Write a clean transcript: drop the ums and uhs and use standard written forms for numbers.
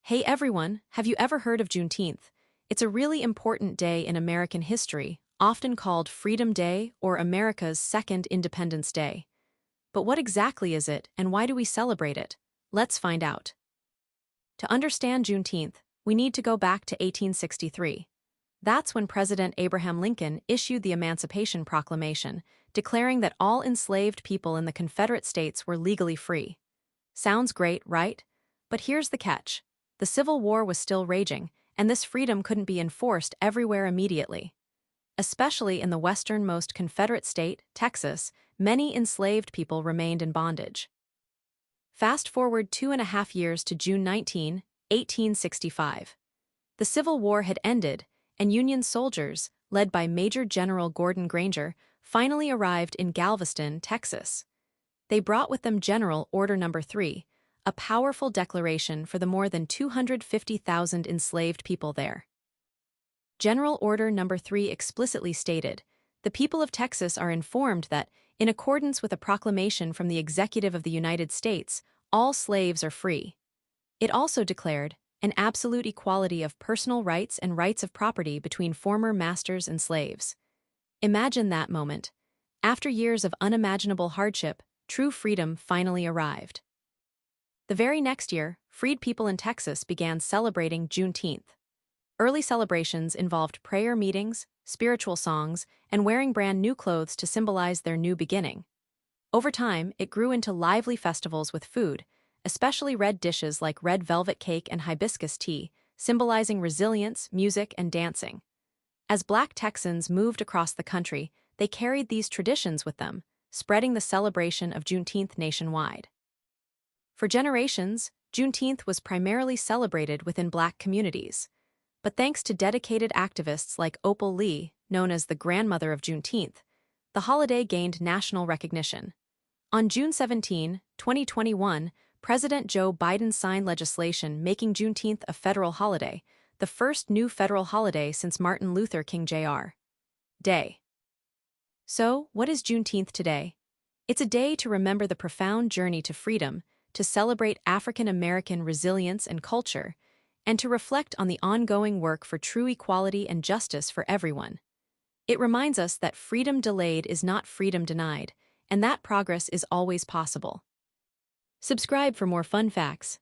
Hey everyone, have you ever heard of Juneteenth? It's a really important day in American history, often called Freedom Day or America's Second Independence Day. But what exactly is it, and why do we celebrate it? Let's find out. To understand Juneteenth, we need to go back to 1863. That's when President Abraham Lincoln issued the Emancipation Proclamation, declaring that all enslaved people in the Confederate States were legally free. Sounds great, right? But here's the catch. The Civil War was still raging, and this freedom couldn't be enforced everywhere immediately. Especially in the westernmost Confederate state, Texas, many enslaved people remained in bondage. Fast forward 2.5 years to June 19, 1865. The Civil War had ended, and Union soldiers, led by Major General Gordon Granger, finally arrived in Galveston, Texas. They brought with them General Order No. 3, a powerful declaration for the more than 250,000 enslaved people there. General Order No. 3 explicitly stated, "The people of Texas are informed that, in accordance with a proclamation from the Executive of the United States, all slaves are free." It also declared an absolute equality of personal rights and rights of property between former masters and slaves. Imagine that moment. After years of unimaginable hardship, true freedom finally arrived. The very next year, freed people in Texas began celebrating Juneteenth. Early celebrations involved prayer meetings, spiritual songs, and wearing brand new clothes to symbolize their new beginning. Over time, it grew into lively festivals with food, especially red dishes like red velvet cake and hibiscus tea, symbolizing resilience, music, and dancing. As Black Texans moved across the country, they carried these traditions with them, spreading the celebration of Juneteenth nationwide. For generations, Juneteenth was primarily celebrated within Black communities. But thanks to dedicated activists like Opal Lee, known as the grandmother of Juneteenth, the holiday gained national recognition. On June 17, 2021, President Joe Biden signed legislation making Juneteenth a federal holiday, the first new federal holiday since Martin Luther King Jr. Day. So, what is Juneteenth today? It's a day to remember the profound journey to freedom, to celebrate African American resilience and culture, and to reflect on the ongoing work for true equality and justice for everyone. It reminds us that freedom delayed is not freedom denied, and that progress is always possible. Subscribe for more fun facts.